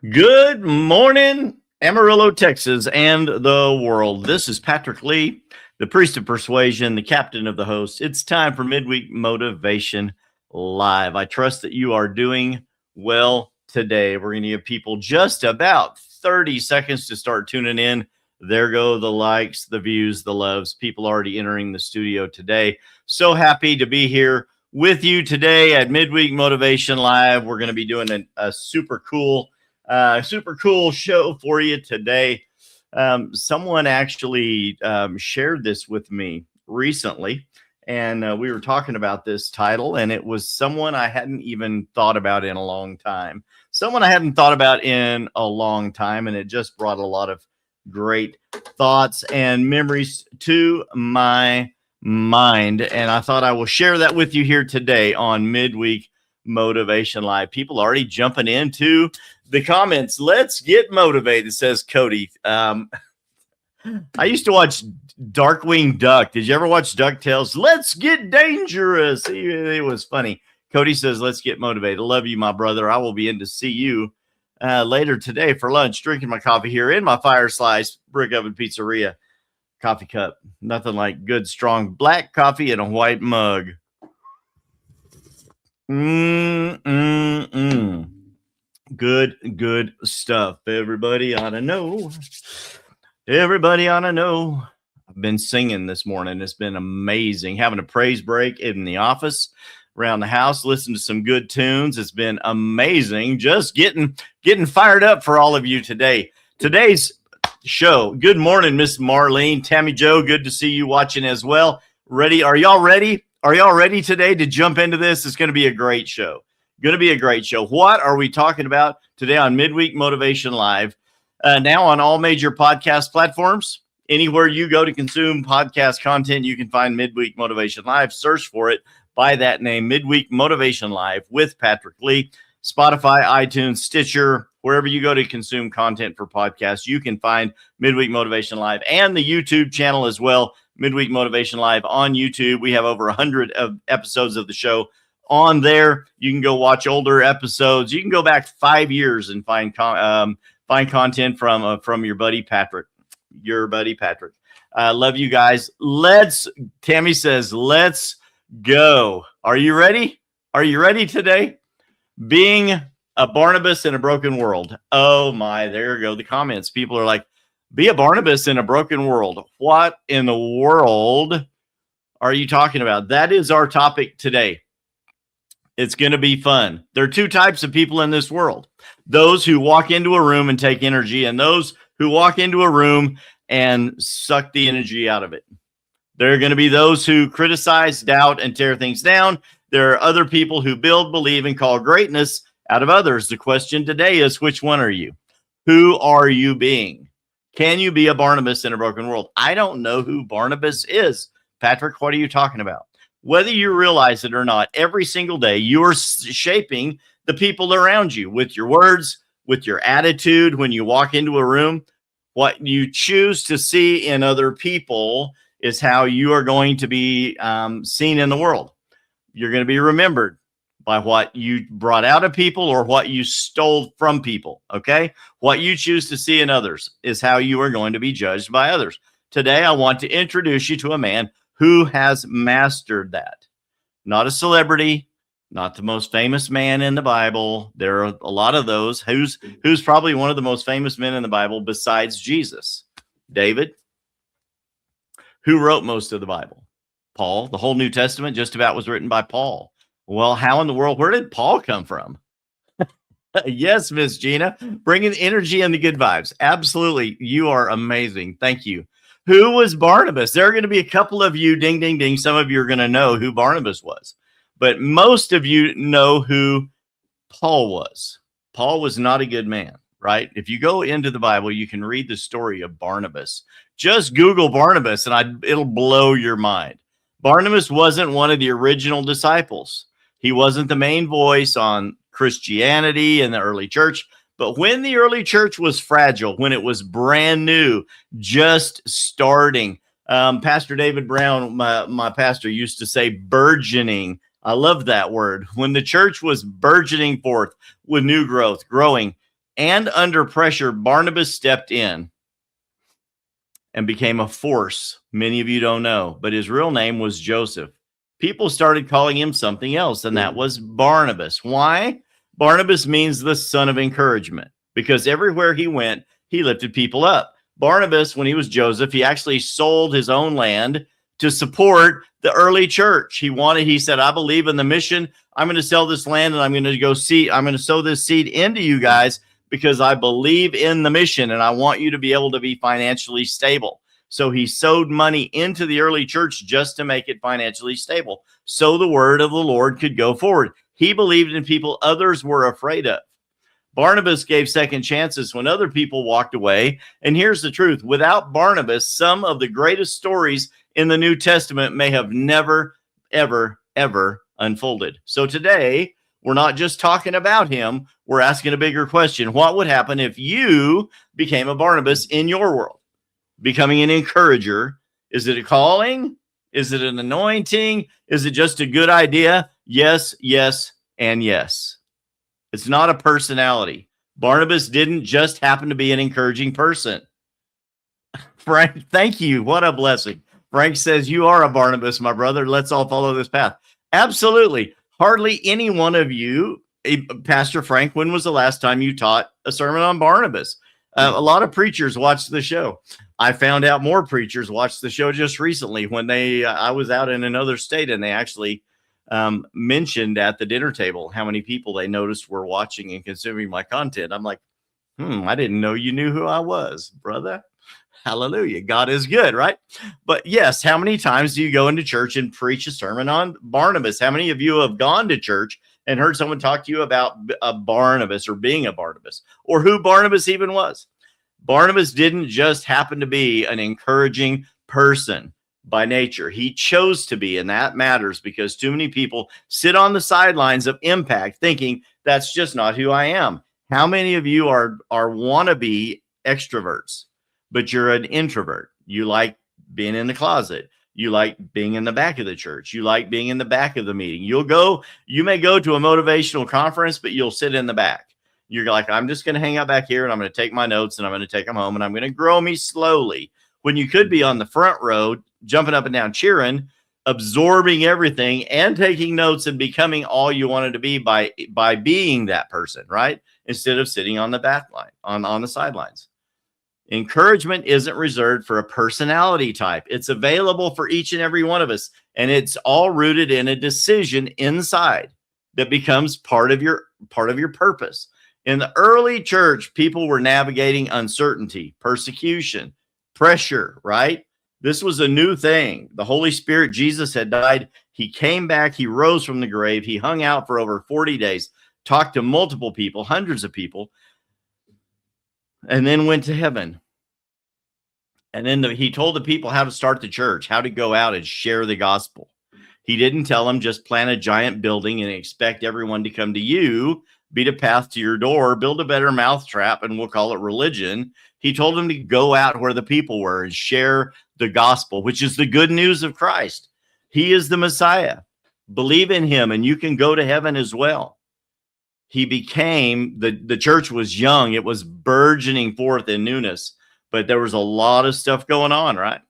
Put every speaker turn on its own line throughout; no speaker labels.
Good morning, Amarillo, Texas, and the world. This is Patrick Lee, the priest of persuasion, the captain of the host. It's time for Midweek Motivation Live. I trust that you are doing well today. We're going to give people just about 30 seconds to start tuning in. There go the likes, the views, the loves. People already entering the studio today. So happy to be here with you today at Midweek Motivation Live. We're going to be doing a super cool show for you today. Someone actually shared this with me recently, and we were talking about this title, and it was someone I hadn't even thought about in a long time. And it just brought a lot of great thoughts and memories to my mind, and I thought I will share that with you here today on Midweek Motivation Live. People already jumping into the comments. Let's get motivated, says Cody. I used to watch Darkwing Duck. Did you ever watch DuckTales? Let's get dangerous. It was funny. Cody says, let's get motivated. Love you, my brother. I will be in to see you later today for lunch, drinking my coffee here in my Fire Slice Brick Oven Pizzeria coffee cup. Nothing like good, strong black coffee in a white mug. Good stuff. Everybody ought to know. I've been singing this morning. It's been amazing. Having a praise break in the office, around the house, listening to some good tunes. It's been amazing. Just getting fired up for all of you today. Today's show. Good morning, Miss Marlene, Tammy Joe. Good to see you watching as well. Ready? Are y'all ready? Are y'all ready today to jump into this? It's going to be a great show. What are we talking about today on Midweek Motivation Live? Now on all major podcast platforms. Anywhere you go to consume podcast content, you can find Midweek Motivation Live. Search for it by that name, Midweek Motivation Live with Patrick Lee. Spotify, iTunes, Stitcher, wherever you go to consume content for podcasts, you can find Midweek Motivation Live and the YouTube channel as well. Midweek Motivation Live on YouTube. We have over 100 of episodes of the show on there. You can go watch older episodes. You can go back 5 years and find content from your buddy Patrick. Love you guys. Tammy says, let's go. Are you ready? Are you ready today? Being a Barnabas in a broken world. Oh my, there you go. The comments. People are like, be a Barnabas in a broken world. What in the world are you talking about? That is our topic today. It's going to be fun. There are two types of people in this world. Those who walk into a room and take energy, and those who walk into a room and suck the energy out of it. There are going to be those who criticize, doubt, and tear things down. There are other people who build, believe, and call greatness out of others. The question today is, which one are you? Who are you being? Can you be a Barnabas in a broken world? I don't know who Barnabas is. Patrick, what are you talking about? Whether you realize it or not, every single day you are shaping the people around you with your words, with your attitude. When you walk into a room, what you choose to see in other people is how you are going to be seen in the world. You're going to be remembered by what you brought out of people or what you stole from people, okay? What you choose to see in others is how you are going to be judged by others. Today, I want to introduce you to a man who has mastered that. Not a celebrity, not the most famous man in the Bible. There are a lot of those. Who's probably one of the most famous men in the Bible besides Jesus? David. Who wrote most of the Bible? Paul. The whole New Testament just about was written by Paul. Well, how in the world, where did Paul come from? Yes, Miss Gina, bringing energy and the good vibes. Absolutely. You are amazing. Thank you. Who was Barnabas? There are going to be a couple of you, ding, ding, ding. Some of you are going to know who Barnabas was, but most of you know who Paul was. Paul was not a good man, right? If you go into the Bible, you can read the story of Barnabas. Just Google Barnabas and it'll blow your mind. Barnabas wasn't one of the original disciples. He wasn't the main voice on Christianity in the early church. But when the early church was fragile, when it was brand new, just starting, Pastor David Brown, my pastor, used to say burgeoning. I love that word. When the church was burgeoning forth with new growth, growing, and under pressure, Barnabas stepped in and became a force. Many of you don't know, but his real name was Joseph. People started calling him something else, and that was Barnabas. Why? Barnabas means the son of encouragement, because everywhere he went, he lifted people up. Barnabas, when he was Joseph, he actually sold his own land to support the early church. He said, I believe in the mission. I'm going to sell this land and I'm going to sow this seed into you guys because I believe in the mission and I want you to be able to be financially stable. So he sowed money into the early church just to make it financially stable, so the word of the Lord could go forward. He believed in people others were afraid of. Barnabas gave second chances when other people walked away. And here's the truth. Without Barnabas, some of the greatest stories in the New Testament may have never, ever, ever unfolded. So today, we're not just talking about him. We're asking a bigger question. What would happen if you became a Barnabas in your world? Becoming an encourager. Is it a calling? Is it an anointing? Is it just a good idea? Yes, yes, and yes. It's not a personality. Barnabas didn't just happen to be an encouraging person. Frank, thank you. What a blessing. Frank says, you are a Barnabas, my brother. Let's all follow this path. Absolutely. Hardly any one of you, Pastor Frank, when was the last time you taught a sermon on Barnabas? A lot of preachers watch the show. I found out more preachers watched the show just recently when I was out in another state and they actually mentioned at the dinner table how many people they noticed were watching and consuming my content. I'm like, I didn't know you knew who I was, brother. Hallelujah. God is good, right? But yes, how many times do you go into church and preach a sermon on Barnabas? How many of you have gone to church and heard someone talk to you about a Barnabas or being a Barnabas or who Barnabas even was? Barnabas didn't just happen to be an encouraging person by nature. He chose to be, and that matters because too many people sit on the sidelines of impact thinking that's just not who I am. How many of you are wannabe extroverts, but you're an introvert? You like being in the closet. You like being in the back of the church. You like being in the back of the meeting. You may go to a motivational conference, but you'll sit in the back. You're like, I'm just going to hang out back here and I'm going to take my notes and I'm going to take them home and I'm going to grow me slowly. When you could be on the front row, jumping up and down, cheering, absorbing everything and taking notes and becoming all you wanted to be by being that person, right? Instead of sitting on the back line, on the sidelines. Encouragement isn't reserved for a personality type. It's available for each and every one of us. And it's all rooted in a decision inside that becomes part of your purpose. In the early church, people were navigating uncertainty, persecution, pressure, right? This was a new thing. The Holy Spirit, Jesus had died. He came back. He rose from the grave. He hung out for over 40 days, talked to multiple people, hundreds of people, and then went to heaven. And then he told the people how to start the church, how to go out and share the gospel. He didn't tell them just plant a giant building and expect everyone to come to you, beat a path to your door, build a better mousetrap, and we'll call it religion. He told them to go out where the people were and share the gospel, which is the good news of Christ. He is the Messiah. Believe in him and you can go to heaven as well. He became, the church was young. It was burgeoning forth in newness, but there was a lot of stuff going on, right?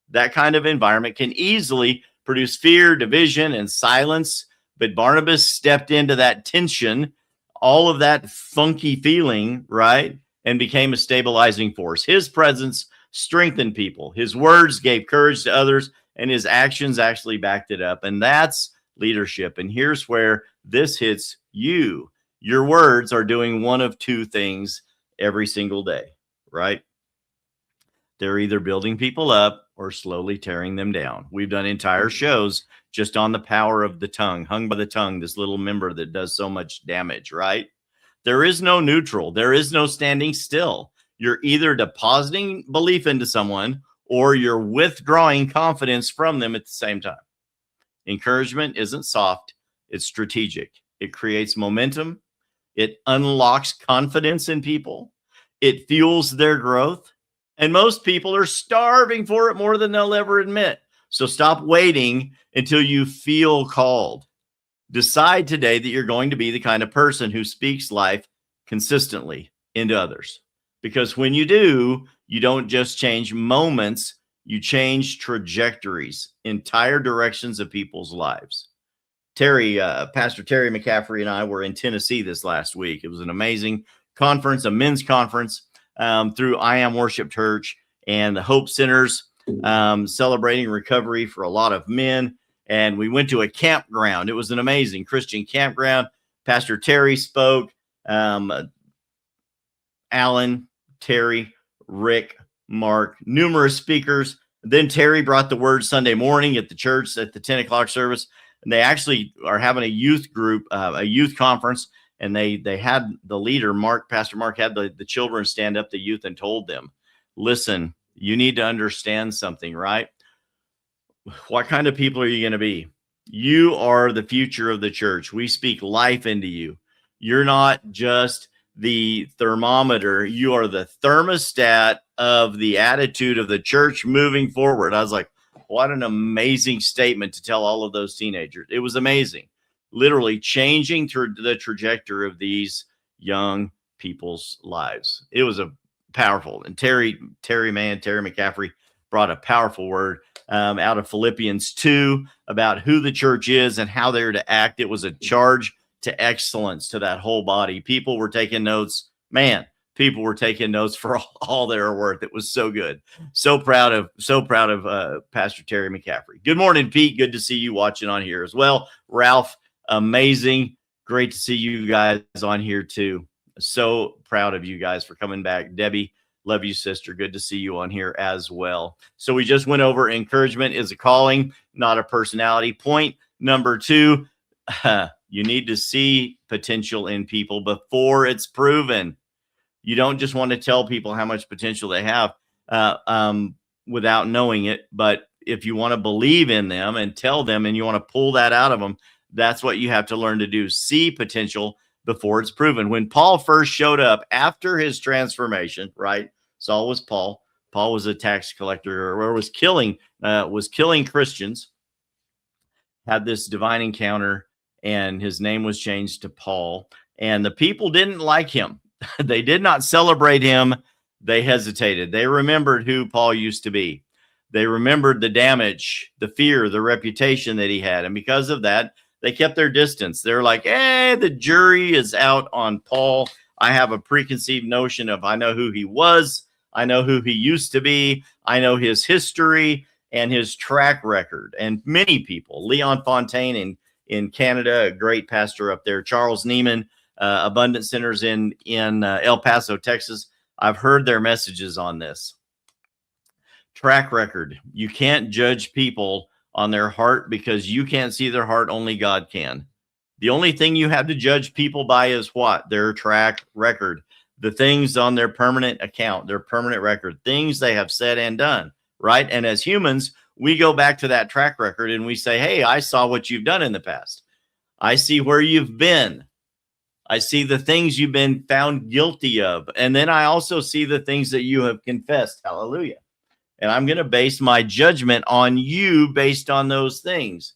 That kind of environment can easily produce fear, division, and silence. But Barnabas stepped into that tension, all of that funky feeling, right? And became a stabilizing force. His presence strengthened people. His words gave courage to others, and his actions actually backed it up. And that's leadership. And here's where this hits you. Your words are doing one of two things every single day, right? They're either building people up or slowly tearing them down. We've done entire shows just on the power of the tongue, hung by the tongue, this little member that does so much damage, right? There is no neutral. There is no standing still. You're either depositing belief into someone or you're withdrawing confidence from them at the same time. Encouragement isn't soft. It's strategic. It creates momentum. It unlocks confidence in people. It fuels their growth. And most people are starving for it more than they'll ever admit. So stop waiting until you feel called. Decide today that you're going to be the kind of person who speaks life consistently, into others. Because when you do, you don't just change moments, you change trajectories, entire directions of people's lives. Pastor Terry McCaffrey and I were in Tennessee this last week. It was an amazing conference, a men's conference through I Am Worship Church and the Hope Centers, celebrating recovery for a lot of men. And we went to a campground. It was an amazing Christian campground. Pastor Terry spoke. Alan, Terry, Rick, Mark, numerous speakers. Then Terry brought the word Sunday morning at the church at the 10 o'clock service. And they actually are having a youth group, a youth conference. And they had the leader, Pastor Mark, had the children stand up, the youth, and told them, listen, you need to understand something, right? What kind of people are you going to be? You are the future of the church. We speak life into you. You're not just the thermometer. You are the thermostat of the attitude of the church moving forward. I was like, what an amazing statement to tell all of those teenagers. It was amazing. Literally changing the trajectory of these young people's lives. It was a powerful. And Terry McCaffrey brought a powerful word out of Philippians 2 about who the church is and how they're to act. It was a charge to excellence to that whole body. People were taking notes. Man, people were taking notes for all they were worth. It was so good. So proud of Pastor Terry McCaffrey. Good morning, Pete. Good to see you watching on here as well. Ralph, amazing. Great to see you guys on here too. So proud of you guys for coming back. Debbie, love you, sister. Good to see you on here as well. So we just went over encouragement is a calling, not a personality. Point number 2, you need to see potential in people before it's proven. You don't just want to tell people how much potential they have without knowing it. But if you want to believe in them and tell them and you want to pull that out of them, that's what you have to learn to do. See potential before it's proven. When Paul first showed up after his transformation, right? Saul was Paul. Paul was a tax collector or was killing Christians, had this divine encounter, and his name was changed to Paul. And the people didn't like him. They did not celebrate him. They hesitated. They remembered who Paul used to be. They remembered the damage, the fear, the reputation that he had. And because of that, they kept their distance. They're like, hey, the jury is out on Paul. I have a preconceived notion of I know who he was. I know who he used to be. I know his history and his track record. And many people, Leon Fontaine in Canada, a great pastor up there, Charles Neiman, Abundant Centers in El Paso, Texas. I've heard their messages on this. Track record. You can't judge people on their heart because you can't see their heart. Only God can. The only thing you have to judge people by is what? Their track record. The things on their permanent account, their permanent record, things they have said and done, right? And as humans, we go back to that track record and we say, hey, I saw what you've done in the past. I see where you've been. I see the things you've been found guilty of. And then I also see the things that you have confessed. Hallelujah. And I'm going to base my judgment on you based on those things.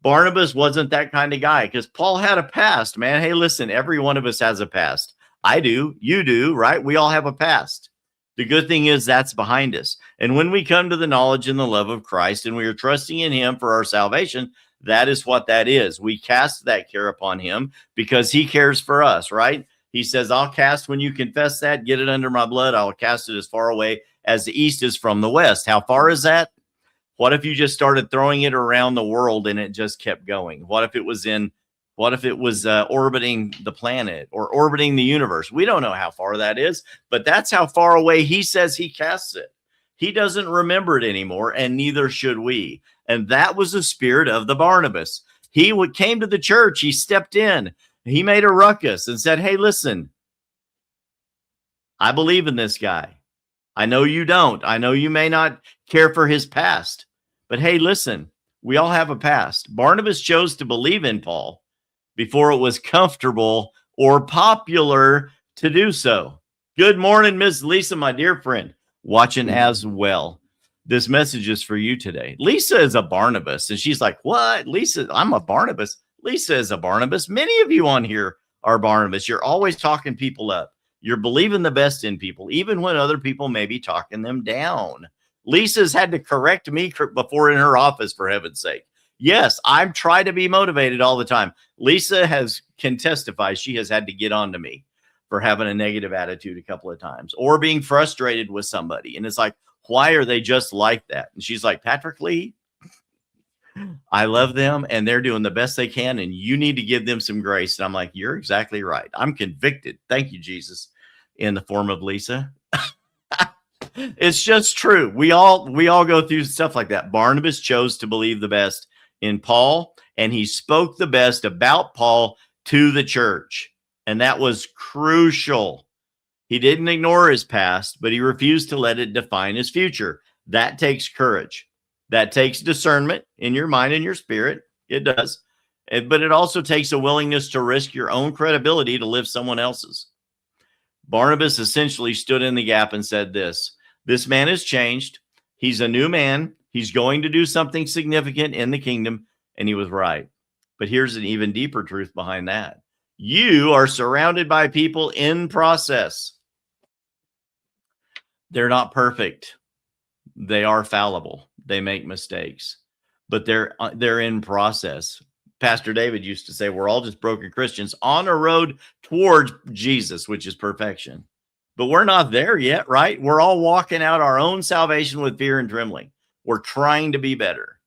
Barnabas wasn't that kind of guy because Paul had a past, man. Hey, listen, every one of us has a past. I do. You do, right? We all have a past. The good thing is that's behind us. And when we come to the knowledge and the love of Christ and we are trusting in him for our salvation, that is what that is. We cast that care upon him because he cares for us, right? He says, I'll cast when you confess that, get it under my blood. I'll cast it as far away as the east is from the west. How far is that? What if you just started throwing it around the world and it just kept going? What if it was orbiting the planet or orbiting the universe? We don't know how far that is, but that's how far away he says he casts it. He doesn't remember it anymore, and neither should we. And that was the spirit of the Barnabas. He came to the church. He stepped in. He made a ruckus and said, hey, listen, I believe in this guy. I know you don't. I know you may not care for his past, but hey, listen, we all have a past. Barnabas chose to believe in Paul before it was comfortable or popular to do so. Good morning, Miss Lisa, my dear friend, watching as well. This message is for you today. Lisa is a Barnabas, and she's like, what? Lisa, I'm a Barnabas. Lisa is a Barnabas. Many of you on here are Barnabas. You're always talking people up. You're believing the best in people, even when other people may be talking them down. Lisa's had to correct me before in her office, for heaven's sake. Yes, I've tried to be motivated all the time. Lisa can testify she has had to get on to me for having a negative attitude a couple of times or being frustrated with somebody. And it's like, why are they just like that? And she's like, Patrick Lee, I love them and they're doing the best they can. And you need to give them some grace. And I'm like, you're exactly right. I'm convicted. Thank you, Jesus, in the form of Lisa. It's just true. We all go through stuff like that. Barnabas chose to believe the best in Paul, and he spoke the best about Paul to the church. And that was crucial. He didn't ignore his past, but he refused to let it define his future. That takes courage. That takes discernment in your mind and your spirit. It does. But it also takes a willingness to risk your own credibility to live someone else's. Barnabas essentially stood in the gap and said this man has changed. He's a new man. He's going to do something significant in the kingdom. And he was right. But here's an even deeper truth behind that. You are surrounded by people in process. They're not perfect. They are fallible. They make mistakes, but they're in process. Pastor David used to say, we're all just broken Christians on a road towards Jesus, which is perfection. But we're not there yet, right? We're all walking out our own salvation with fear and trembling. We're trying to be better.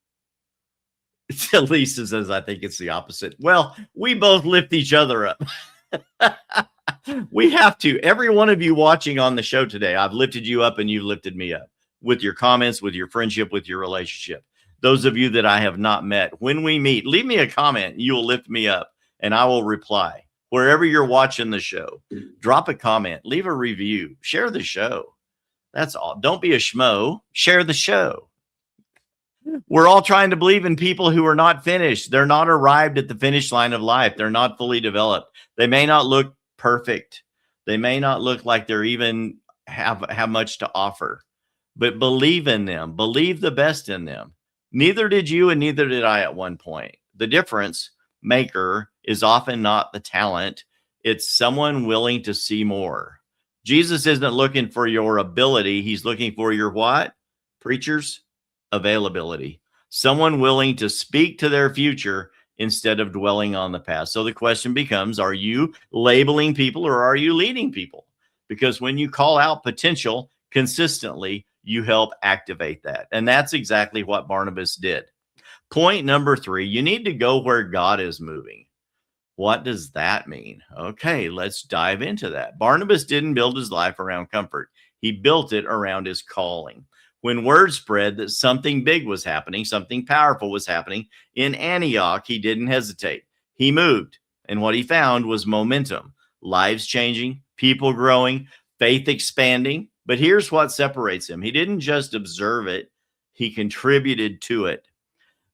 Lisa says, I think it's the opposite. Well, we both lift each other up. We have to. Every one of you watching on the show today, I've lifted you up and you've lifted me up with your comments, with your friendship, with your relationship. Those of you that I have not met, when we meet, leave me a comment. You will lift me up and I will reply. Wherever you're watching the show, drop a comment, leave a review, share the show. That's all. Don't be a schmo. Share the show. We're all trying to believe in people who are not finished. They're not arrived at the finish line of life. They're not fully developed. They may not look perfect. They may not look like they're even have much to offer, but believe in them. Believe the best in them. Neither did you and neither did I at one point. The difference maker is often not the talent. It's someone willing to see more. Jesus isn't looking for your ability. He's looking for your what? Preachers? Availability. Someone willing to speak to their future instead of dwelling on the past. So the question becomes, are you labeling people or are you leading people? Because when you call out potential consistently, you help activate that. And that's exactly what Barnabas did. Point number 3, you need to go where God is moving. What does that mean? Okay, let's dive into that. Barnabas didn't build his life around comfort. He built it around his calling. When word spread that something big was happening, something powerful was happening in Antioch, he didn't hesitate. He moved, and what he found was momentum, lives changing, people growing, faith expanding. But here's what separates him. He didn't just observe it, he contributed to it.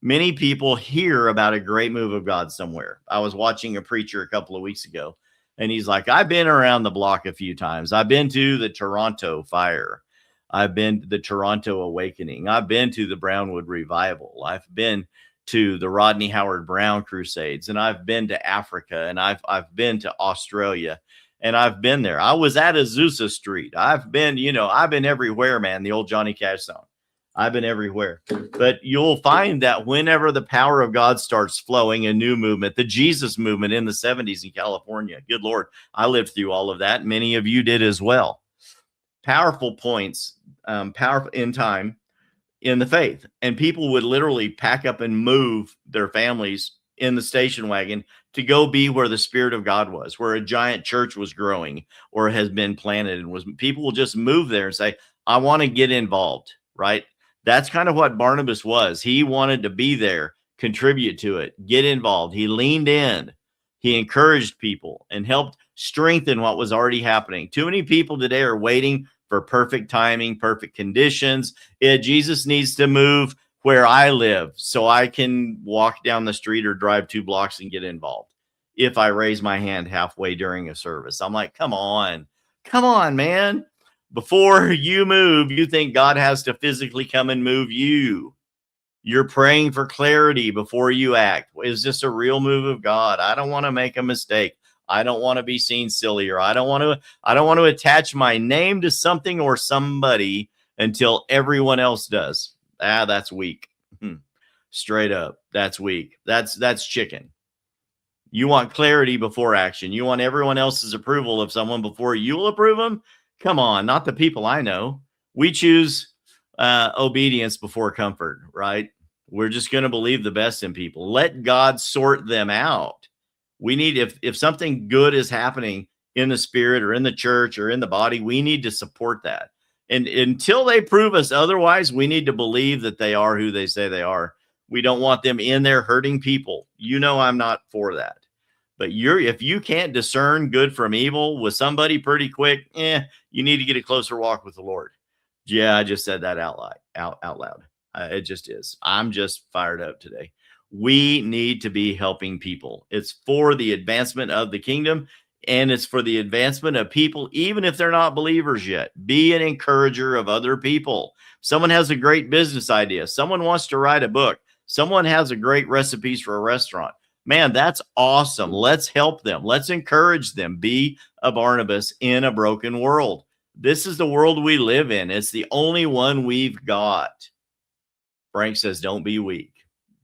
Many people hear about a great move of God somewhere. I was watching a preacher a couple of weeks ago, and he's like, I've been around the block a few times. I've been to the Toronto fire. I've been to the Toronto Awakening. I've been to the Brownwood Revival. I've been to the Rodney Howard Brown Crusades, and I've been to Africa, and I've been to Australia, and I've been there. I was at Azusa Street. I've been everywhere, man. The old Johnny Cash song. I've been everywhere. But you'll find that whenever the power of God starts flowing, a new movement, the Jesus movement in the 70s in California, good Lord, I lived through all of that. Many of you did as well. Powerful points, powerful in time in the faith. And people would literally pack up and move their families in the station wagon to go be where the Spirit of God was, where a giant church was growing or has been planted. And people will just move there and say, I want to get involved, right? That's kind of what Barnabas was. He wanted to be there, contribute to it, get involved. He leaned in. He encouraged people and helped strengthen what was already happening. Too many people today are waiting for perfect timing, perfect conditions. Jesus needs to move where I live so I can walk down the street or drive 2 blocks and get involved. If I raise my hand halfway during a service, I'm like, come on, man. Before you move, you think God has to physically come and move you. You're praying for clarity before you act. Is this a real move of God? I don't want to make a mistake. I don't want to be seen silly, or I don't want to attach my name to something or somebody until everyone else does. That's weak. Straight up. That's weak. That's chicken. You want clarity before action. You want everyone else's approval of someone before you'll approve them. Come on, not the people I know. We choose obedience before comfort, right? We're just going to believe the best in people. Let God sort them out. We need, if something good is happening in the spirit or in the church or in the body, we need to support that. And until they prove us otherwise, we need to believe that they are who they say they are. We don't want them in there hurting people. You know, I'm not for that. But if you can't discern good from evil with somebody pretty quick, you need to get a closer walk with the Lord. Yeah, I just said that out loud. It just is. I'm just fired up today. We need to be helping people. It's for the advancement of the kingdom, and it's for the advancement of people, even if they're not believers yet. Be an encourager of other people. Someone has a great business idea. Someone wants to write a book. Someone has a great recipes for a restaurant. Man, that's awesome. Let's help them. Let's encourage them. Be a Barnabas in a broken world. This is the world we live in. It's the only one we've got. Frank says, don't be weak.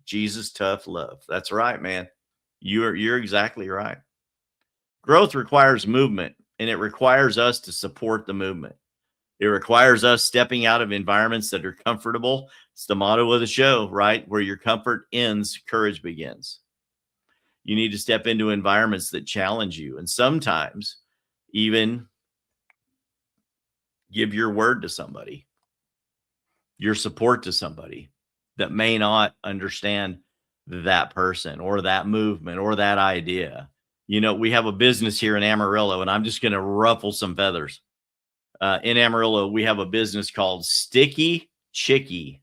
Jesus, tough love. That's right, man. You're exactly right. Growth requires movement, and it requires us to support the movement. It requires us stepping out of environments that are comfortable. It's the motto of the show, right? Where your comfort ends, courage begins. You need to step into environments that challenge you, and sometimes even give your word to somebody, your support to somebody that may not understand that person or that movement or that idea. You know, we have a business here in Amarillo, and I'm just going to ruffle some feathers. In Amarillo, we have a business called Sticky Chicky.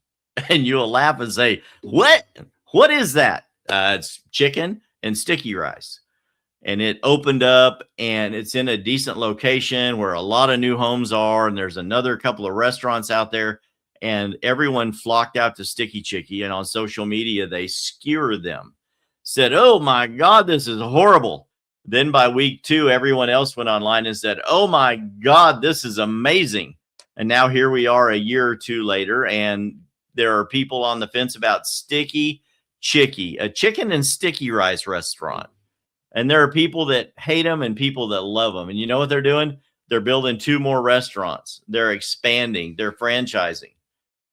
And you'll laugh and say, what? What is that? It's chicken and sticky rice. And it opened up, and it's in a decent location where a lot of new homes are. And there's another couple of restaurants out there, and everyone flocked out to Sticky Chicky. And on social media, they skewered them, said, oh my God, this is horrible. Then by week 2, everyone else went online and said, oh my God, this is amazing. And now here we are a year or 2 later, and there are people on the fence about Sticky Chicky, a chicken and sticky rice restaurant. And there are people that hate them and people that love them. And you know what they're doing? They're building 2 more restaurants. They're expanding. They're franchising.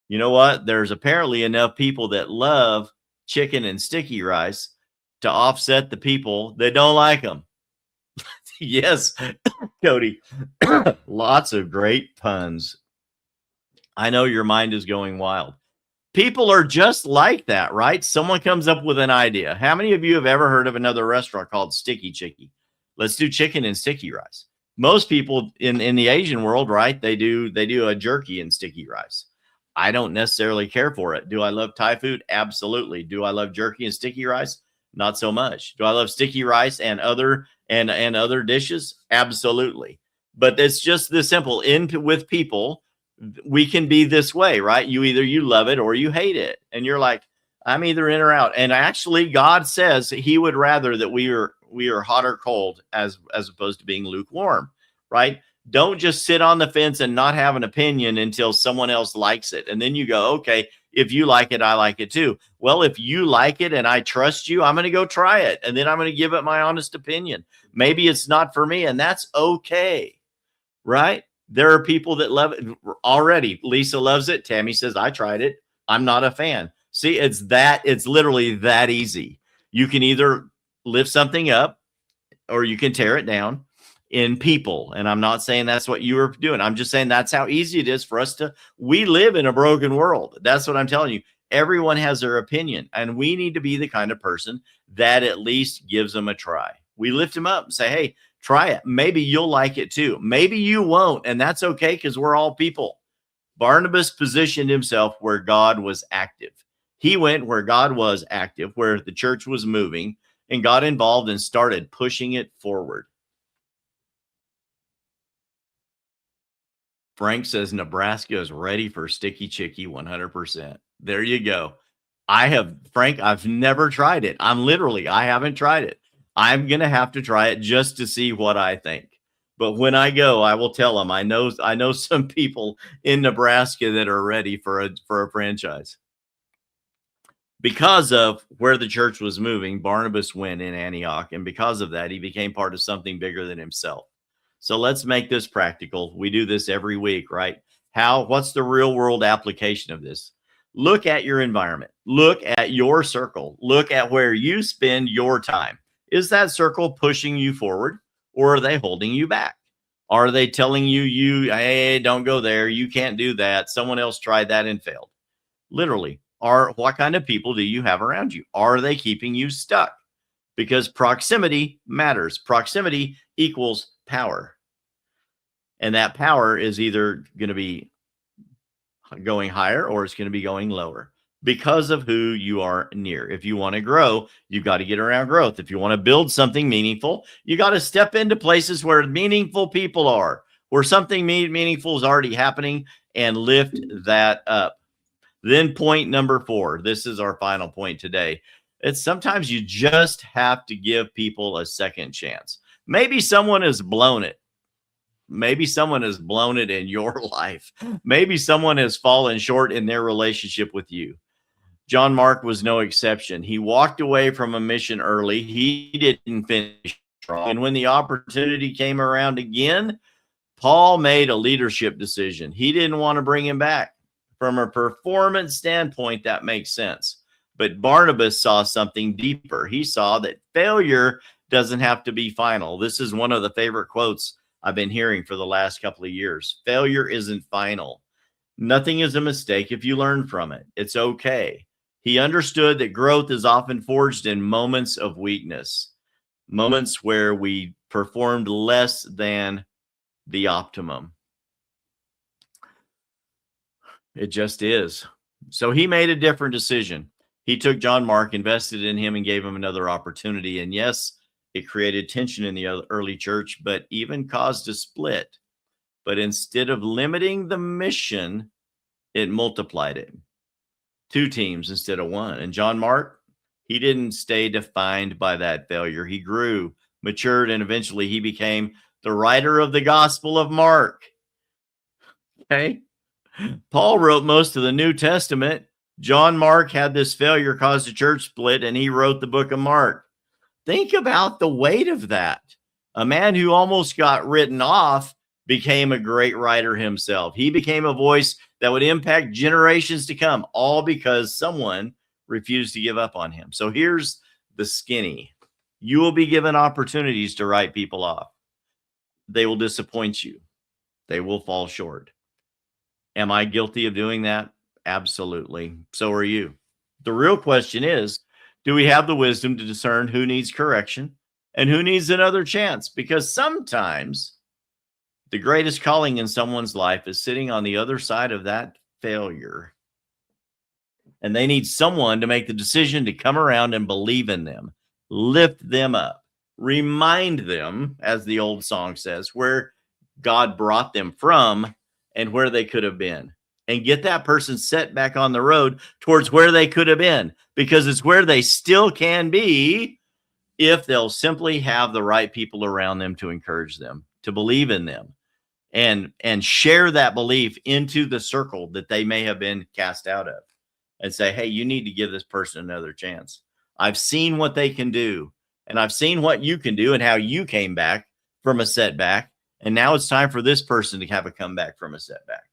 You know what? There's apparently enough people that love chicken and sticky rice to offset the people that don't like them. Yes, Cody. Lots of great puns. I know your mind is going wild. People are just like that, right? Someone comes up with an idea. How many of you have ever heard of another restaurant called Sticky Chicky? Let's do chicken and sticky rice. Most people in the Asian world, right? They do a jerky and sticky rice. I don't necessarily care for it. Do I love Thai food? Absolutely. Do I love jerky and sticky rice? Not so much. Do I love sticky rice and other dishes? Absolutely. But it's just this simple. With people, we can be this way, right? You love it or you hate it. And you're like, I'm either in or out. And actually, God says he would rather that we are hot or cold as opposed to being lukewarm, right? Don't just sit on the fence and not have an opinion until someone else likes it. And then you go, okay, if you like it, I like it too. Well, if you like it and I trust you, I'm going to go try it. And then I'm going to give it my honest opinion. Maybe it's not for me, and that's okay, right? There are people that love it already. Lisa loves it. Tammy says, I tried it. I'm not a fan. See, it's literally that easy. You can either lift something up or you can tear it down in people. And I'm not saying that's what you were doing. I'm just saying that's how easy it is for us we live in a broken world. That's what I'm telling you. Everyone has their opinion, and we need to be the kind of person that at least gives them a try. We lift them up and say, hey, try it. Maybe you'll like it too. Maybe you won't. And that's okay, because we're all people. Barnabas positioned himself where God was active. He went where God was active, where the church was moving, and got involved and started pushing it forward. Frank says Nebraska is ready for Sticky Chicky 100%. There you go. Frank, I've never tried it. I haven't tried it. I'm going to have to try it just to see what I think. But when I go, I will tell them, I know some people in Nebraska that are ready for a franchise. Because of where the church was moving, Barnabas went in Antioch, and because of that, he became part of something bigger than himself. So let's make this practical. We do this every week, right? What's the real world application of this? Look at your environment. Look at your circle. Look at where you spend your time. Is that circle pushing you forward, or are they holding you back? Are they telling you, hey, don't go there. You can't do that. Someone else tried that and failed. Literally, what kind of people do you have around you? Are they keeping you stuck? Because proximity matters. Proximity equals power. And that power is either going to be going higher or it's going to be going lower because of who you are near. If you want to grow, you've got to get around growth. If you want to build something meaningful, you got to step into places where meaningful people are, where something meaningful is already happening, and lift that up. Then point number 4, this is our final point today. It's sometimes you just have to give people a second chance. Maybe someone has blown it. Maybe someone has blown it in your life. Maybe someone has fallen short in their relationship with you. John Mark was no exception. He walked away from a mission early. He didn't finish strong. And when the opportunity came around again, Paul made a leadership decision. He didn't want to bring him back. From a performance standpoint, that makes sense. But Barnabas saw something deeper. He saw that failure doesn't have to be final. This is one of the favorite quotes I've been hearing for the last couple of years. Failure isn't final. Nothing is a mistake if you learn from it. It's okay. He understood that growth is often forged in moments of weakness, moments where we performed less than the optimum. It just is. So he made a different decision. He took John Mark, invested in him, and gave him another opportunity. And yes, it created tension in the early church, but even caused a split. But instead of limiting the mission, it multiplied it. 2 teams instead of 1. And John Mark, he didn't stay defined by that failure. He grew, matured, and eventually he became the writer of the Gospel of Mark. Okay. Paul wrote most of the New Testament. John Mark had this failure cause a church split, and he wrote the book of Mark. Think about the weight of that. A man who almost got written off became a great writer himself. He became a voice that would impact generations to come, all because someone refused to give up on him. So here's the skinny. You will be given opportunities to write people off. They will disappoint you. They will fall short. Am I guilty of doing that? Absolutely. So are you. The real question is, do we have the wisdom to discern who needs correction and who needs another chance? Because sometimes the greatest calling in someone's life is sitting on the other side of that failure. And they need someone to make the decision to come around and believe in them, lift them up, remind them, as the old song says, where God brought them from and where they could have been, and get that person set back on the road towards where they could have been, because it's where they still can be if they'll simply have the right people around them to encourage them, to believe in them, and share that belief into the circle that they may have been cast out of, and say, hey, you need to give this person another chance. I've seen what they can do, and I've seen what you can do and how you came back from a setback. And now it's time for this person to have a comeback from a setback.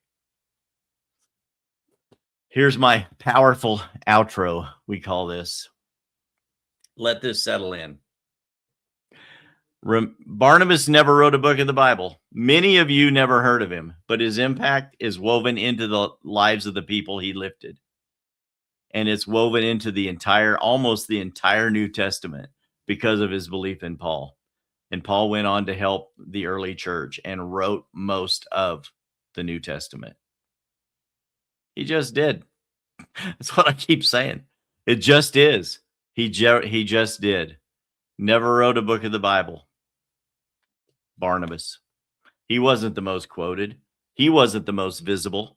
Here's my powerful outro, we call this. Let this settle in. Barnabas never wrote a book of the Bible. Many of you never heard of him, but his impact is woven into the lives of the people he lifted. And it's woven into almost the entire New Testament because of his belief in Paul. And Paul went on to help the early church and wrote most of the New Testament. He just did. That's what I keep saying. It just is. He just did. Never wrote a book of the Bible. Barnabas. He wasn't the most quoted. He wasn't the most visible.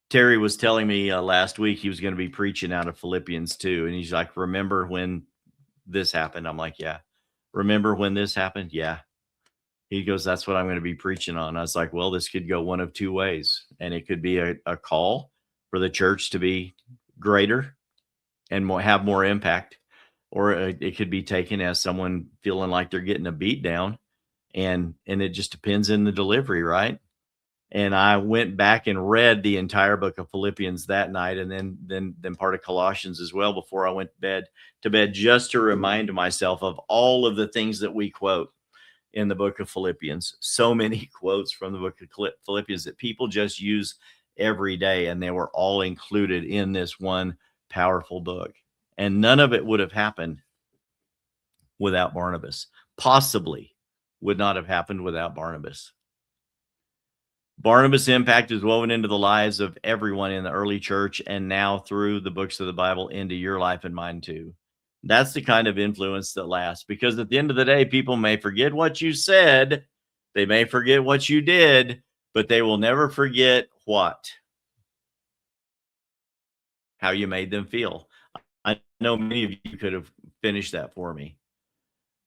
Terry was telling me last week he was going to be preaching out of Philippians 2. And he's like, remember when this happened. I'm like, yeah. Remember when this happened? Yeah. He goes, that's what I'm going to be preaching on. I was like, well, this could go one of two ways. And it could be a call for the church to be greater and have more impact. Or it could be taken as someone feeling like they're getting a beat down. And it just depends in the delivery, right? And I went back and read the entire book of Philippians that night, and then part of Colossians as well before I went to bed, just to remind myself of all of the things that we quote in the book of Philippians. So many quotes from the book of Philippians that people just use every day, and they were all included in this one powerful book. And none of it would have happened without Barnabas. Possibly would not have happened without Barnabas. Barnabas' impact is woven into the lives of everyone in the early church, and now through the books of the Bible into your life and mine too. That's the kind of influence that lasts, because at the end of the day, people may forget what you said, they may forget what you did, but they will never forget what? How you made them feel. I know many of you could have finished that for me.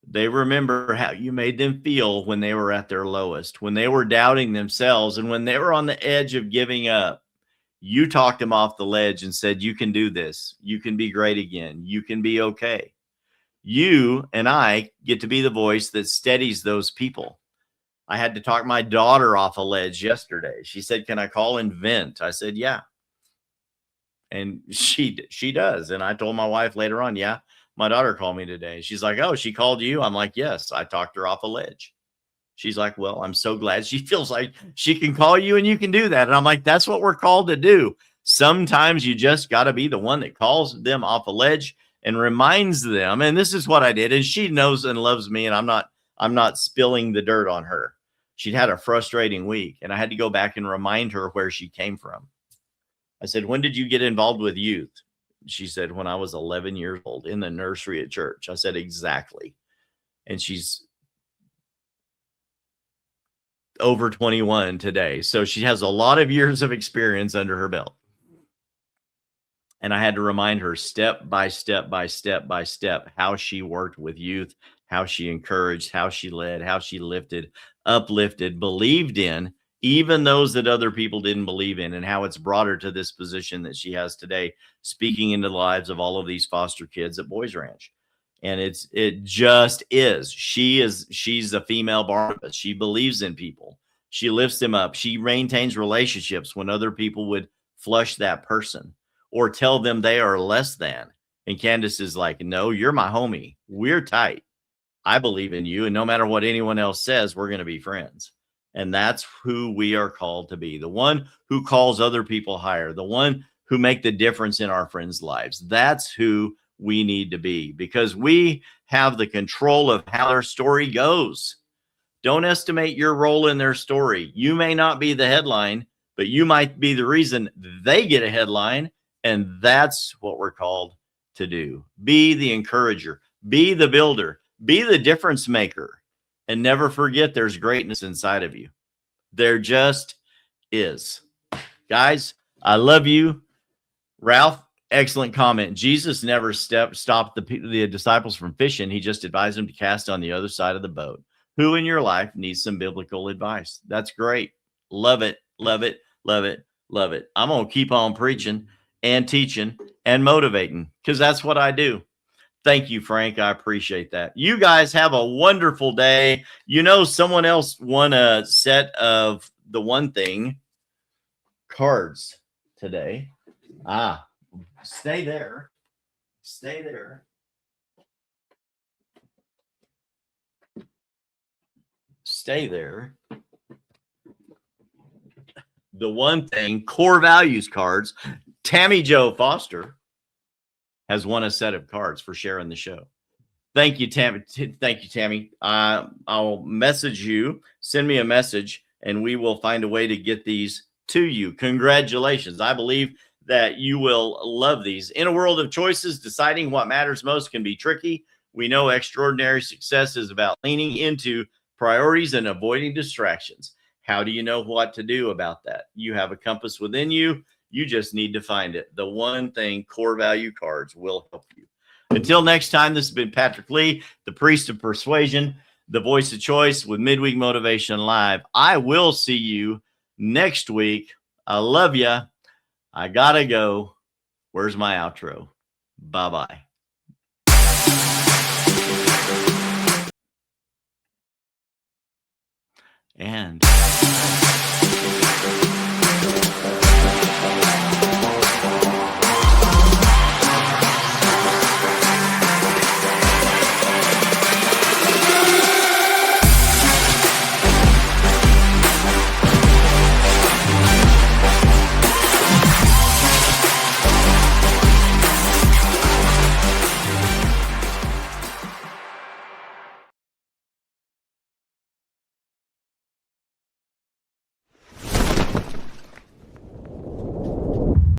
They remember how you made them feel when they were at their lowest, when they were doubting themselves, and when they were on the edge of giving up. You talked them off the ledge and said, you can do this. You can be great again. You can be okay. You and I get to be the voice that steadies those people. I had to talk my daughter off a ledge yesterday. She said, can I call and vent? I said, yeah. And she does. And I told my wife later on, yeah, my daughter called me today. She's like, oh, she called you? I'm like, yes, I talked her off a ledge. She's like, well, I'm so glad. She feels like she can call you and you can do that. And I'm like, that's what we're called to do. Sometimes you just got to be the one that calls them off a ledge and reminds them. And this is what I did. And she knows and loves me. And I'm not spilling the dirt on her. She'd had a frustrating week, and I had to go back and remind her where she came from. I said, when did you get involved with youth? She said, when I was 11 years old in the nursery at church. I said, exactly. And she's over 21 today. So she has a lot of years of experience under her belt. And I had to remind her step by step by step by step how she worked with youth, how she encouraged, how she led, how she lifted, uplifted, believed in even those that other people didn't believe in, and how it's brought her to this position that she has today, speaking into the lives of all of these foster kids at Boys Ranch. And it just is. She's a female Barnabas. She believes in people. She lifts them up. She maintains relationships when other people would flush that person or tell them they are less than. And Candace is like, no, you're my homie. We're tight. I believe in you. And no matter what anyone else says, we're going to be friends. And that's who we are called to be. The one who calls other people higher, the one who make the difference in our friends' lives. That's who we need to be, because we have the control of how their story goes. Don't estimate your role in their story. You may not be the headline, but you might be the reason they get a headline. And that's what we're called to do. Be the encourager, be the builder, be the difference maker. And never forget there's greatness inside of you. There just is. Guys, I love you. Ralph, excellent comment. Jesus never stopped the disciples from fishing. He just advised them to cast on the other side of the boat. Who in your life needs some biblical advice? That's great. Love it, love it, love it, love it. I'm going to keep on preaching and teaching and motivating, because that's what I do. Thank you, Frank. I appreciate that. You guys have a wonderful day. You know, someone else won a set of the one thing cards today. Stay there. Stay there. Stay there. The one thing core values cards. Tammy Jo Foster has won a set of cards for sharing the show. Thank you, Tammy. Thank you, Tammy. I'll message you, send me a message, and we will find a way to get these to you. Congratulations. I believe that you will love these. In a world of choices, deciding what matters most can be tricky. We know extraordinary success is about leaning into priorities and avoiding distractions. How do you know what to do about that? You have a compass within you. You just need to find it. The one thing core value cards will help you. Until next time, this has been Patrick Lee, the priest of persuasion, the voice of choice with Midweek Motivation Live. I will see you next week. I love you. I gotta go. Where's my outro? Bye-bye. And